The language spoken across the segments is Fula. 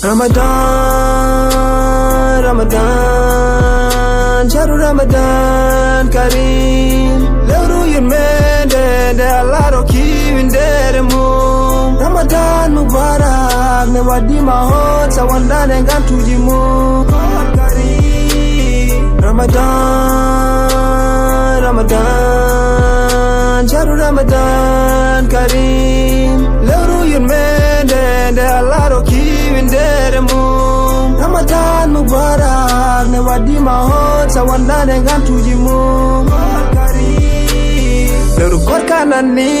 Ramadan, Ramadan, Shahru Ramadan Kareem. Lewru yurmende de Allah ro kiwindere mum. Ramadan Mubarak ne wadima hot sawandane gantuji mum. Kareem. Ramadan, Ramadan, Shahru Ramadan Kareem. Lewru yurmende de Allah ro kiwindere mum. Ramadan Mubarak ne wadima hot sawandane gantuji mum. Lewru korka nanni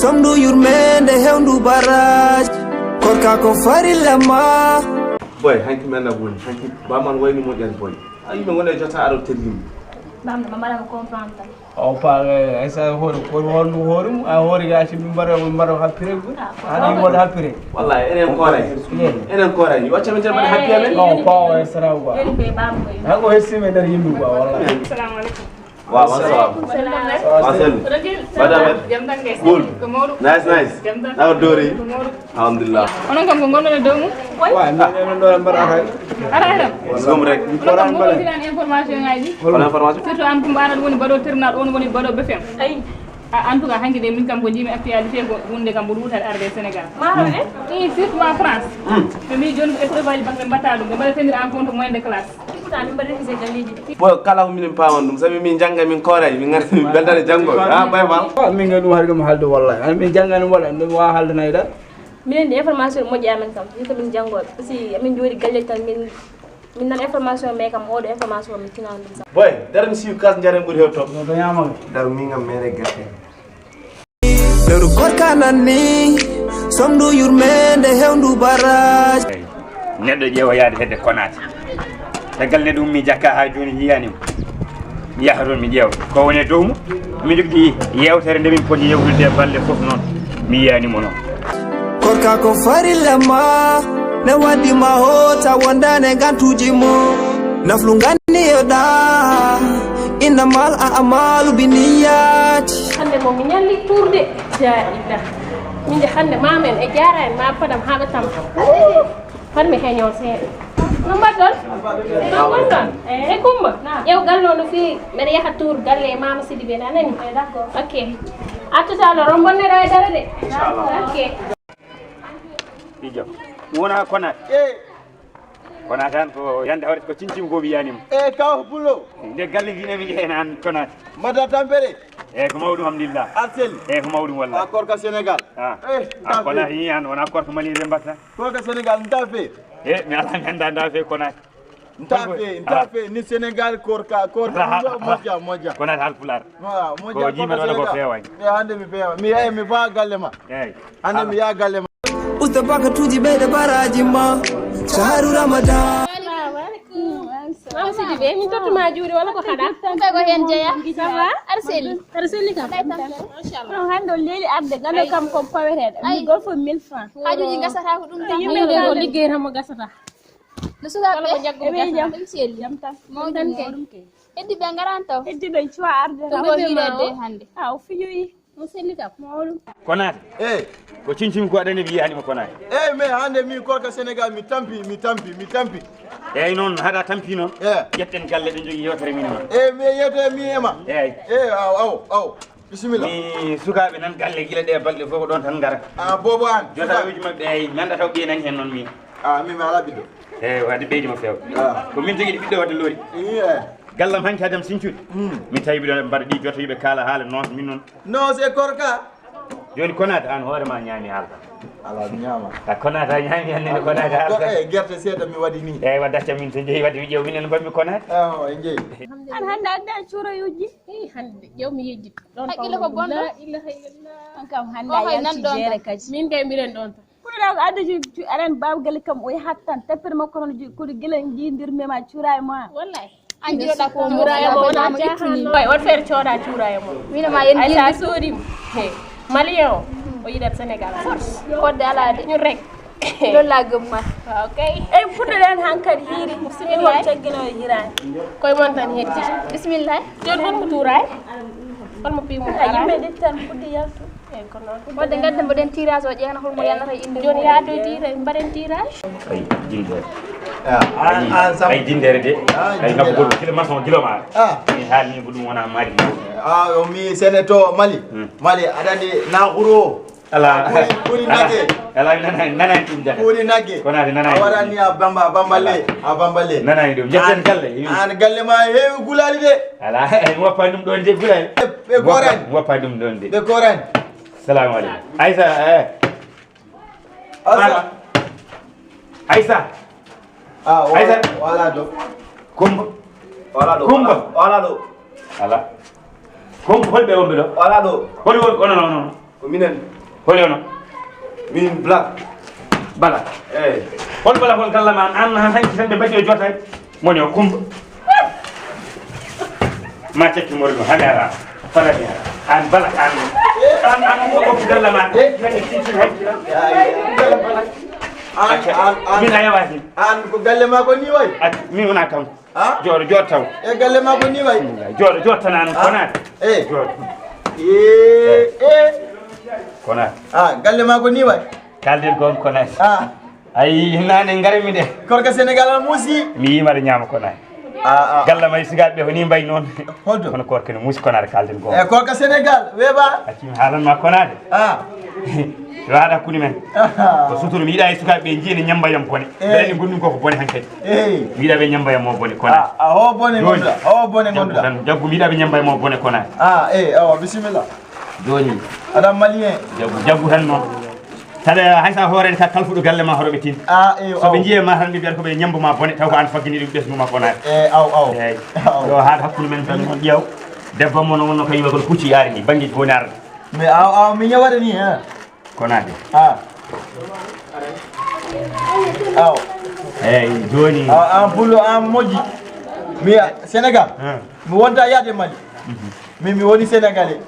somdu yurmende hewndu baraj korka ko farillama boy hanki men na woni hanki ba man wayni mo den boy ayi me ngone jota aro telim bam mama la comprendre o pa esa hor horum a hor ya ci mbaro happire bu ani mo happire wallahi enen kore ni wacce men jama happy amen o pa esa rawa en be bam ko ha ko hessi me dar yimbu ba wallahi assalamu alaikum wa salam madame cool nice now dori alhamdulillah onon kam ko gondone dow mum wa men do mbar akay ara gom rek foran bale information ngaji wala information surtout am ko mbaral woni bado terminal on woni bado BFM ay en tout cas hanki de min kam ko jimi actualité ko wonde kam bodu wutal arde Sénégal marane ni surtout en France mi joni e prévalu bakbe batadu be bala tenir en compte moyen de classe boy kala ko min pamam dum sabi min janga min koray min ngari min beldane jango bay mal min ngadu harga mo haldo wallahi min jangani wala mi wa haldo nayda min de information mo jamen kam ni ko min jango aussi min jodi galle tan min nan information me kam odo information mi tinan dum boy daram siu kas jarem buri hewto no do yama dar mi ngam mere gatte Lewru korka nanni somdu yurmende hewndu baraj neddo jeewa yaade hedde konati tagal ne dum mi jakka ha joni yiyani mi yaha don mi jeewa ko woni dowmu mi jogdi yewtere nde min podi yewtude balle fof non mi yiyani mo non korka ko farillama ne wadima hota wondane gantuji mum naflu ganni yoda innamal a'malu binniyati hande mo mi ñalli tourde jaida min de hande mamen e jara en ma padam haɓe tam farmi heño seeɗa no mbaɗɗon no gonɗon e Coumba ƴew gallo no fewi mbeɗa yaha tour galle e mama Sidi ɓe nanani d' accord ok attutalo rombonneɗo e dara de ok ijo wona konat kona tan ko yande hawre ko cincim go wiyanima kaw bulo nde galle jinami jeena an konat mata tampere ko mawɗum hamdillah arsel ko mawɗum wallahi accord ka Sénégal kona yi an wona accord ko mali de mbatta ko ka Sénégal nta fe mi ala mi anda nda fe konat nta fe ni Sénégal korka moja konat hal pular moja ko jima wala ko fewani hande mi fewa mi fa galle ma hande mi ya galle ma usta bakatuji ɓeyde baraji ma Shahru Ramadan mama Sidi ɓe min tottuma juuɗe walla ko haɗa tawi ko hen jeeya ça va aɗa selli kam machallah on hande o leeli arde gando kam ko paweteɗo mi gol fo 1000 francs hajuji gasata ko ɗum tan yimɓe ko liggey tan mo gasata no sukaɓe ɓe jam ɗum selli jam tan mawɗum ke heddiɓe garan taw heddiɗo cuwa arde ɗum ko hiirede hande o fijoyi mo selli kam mawɗum konat ko cincim ko aɗani mi yiyanima konat mais hande min korka Sénégal mi tampi eyyi noon haɗa tampi noon ƴetten galle ɗe jogui yewtere min noon mais yewtere mi ema aw bisimilla mi sukaɓe nan galle guila ɗe balɗe fof ko ɗon tan gara bobo an jotawuji mabɓe eyyi mi anda taw ɓeenani hen noon min min mi ala ɓiɗɗo eyyi wadde ɓeydima few ko min jogui ɗe ɓiɗɗo wadde loori gallam hanki hadem Sinthiou min tawi ɓiɗo mbaɗa ɗi joto yiɓe kaala haala noon min noon non c'est korka joni konata an hoorema ñaami haalta ala mi ñaama konata ñaami hannde konata haalta guerte seeɗa mi waɗi ni eyyi wadde acca min so jeeyi wadde mi ƴeew minen mbanmi konata en jeeyi an hande adda cuuroyuji hande ƴew mi yejjit ɗon haqqille ko bonɗo la ilaha illallah on kam hande o hay nan yanti ɗon jeere kadi min kay mbiɗen ɗon tan ɓurɗa ko adda aɗan babgal kam o yahat tan tappere makko noon koɗo gila jidirmema cuura e ma wallahi an jiroɗa ko cuura e mo wonamo ittuni way won feere cooda cuura e mo minoma yen ay sa soodima malien o yiɗat Sénégal force kodde ala de ñun rek loolu laa gëm man ok ey puɗɗoɗen hankkadi hiiri bisimillahi caggino e hirani koye mon tan heddi bisimillahi joni holmo tuuray holmo pimu yimɓe ɗi tan puɗɗi yaltu e ko non wadde gadde mboɗen tirage o ƴeewna holmo yalnata inde joni yaato tirage mbaɗen tirage ay jindere an sam ay jindere de ay ngam goɗɗo kilo maçon kilo ma mi haalni ko ɗum wona maari o mi sénéto Mali Mali aɗani naxuro ala ɓuri nagge ala nanani ɗum jata ɓuri nagge konade a nanani waɗanni a bambale nanani ɗum jetten galle an galle ma heewi gulali de ala mi woppa ɗum ɗon de gulani ɓe korani mi woppa ɗum ɗon de ɓe korani salamu aleykum Aïssa Aïssa Aïssa wala ɗo Kumba wala ɗo Kumba wala ɗo ala Kumba holɓe wonɓe ɗo wala ɗo holi won onono ko minen holi ono min black bala eyyi hol bala hol galla ma an hanki tan ɓe mbaɗi o jotay moni o Kumba ma cekki mori ɗum hami ara falani an bala an ko galla ma min a yawati an ko galle ma ko ni way min wona kam jooɗo taw e galle ma ko ni way jooɗo tanano konade e jooɗo konade galle ma ko ni way kalden gon konade ayi nane garmi de korka sénégal al muusi mi yimaɗo ñaama konade galla may sigaɓe ɓe ko ni mbayi noon holto kono korka ne muusi konade kalden gon e korka sénégal weeɓa accimi haalanma konade yo haɗa hakkude men ko sutoro mi yiiɗa e sukaɓe ɓe jiine ñambayam bone beɗeni gonɗum koko bone hankkadi mi yiiɗa ɓe ñambayam o bone konade o bone gonduɗa o bone gonduɗa tan jaggu mi yiiɗa ɓe ñambayam o bone konade awa bisimilla joni aɗa malien jaggu tan noon taɗa haysa hoorede ka kalfuɗo galle ma hoɗoɓe tin soɓe jiiye ma tan ɓe mbiyata koɓe ñambuma bone taw ko an faggini ɗum ɓesnuma konade aw eyyi yo haɗa hakkude men tan on ƴeew debbo mo wonno kañum e kono pucci yaari ni banggueji fo ne arda mais aw mi ñawaɗa ni konade aw eyyi joni an pullo an moƴƴi mi sénégal mi wonta yaade Mali min mi woni sénégalais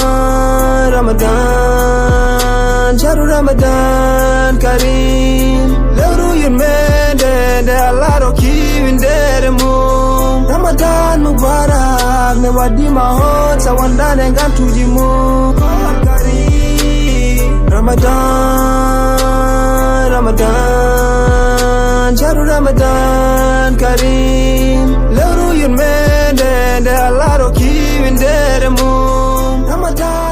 Ramadan Ramadan Sharu Ramadan Karim lewru yurmede nde Allah rokki windere mum Ramadan Mubarak ne waddima hon sawandane gantuji mum Karim Ramadan Ramadan Sharu Ramadan Karim lewru yurmede nde Allah rokki windere mum Ramadan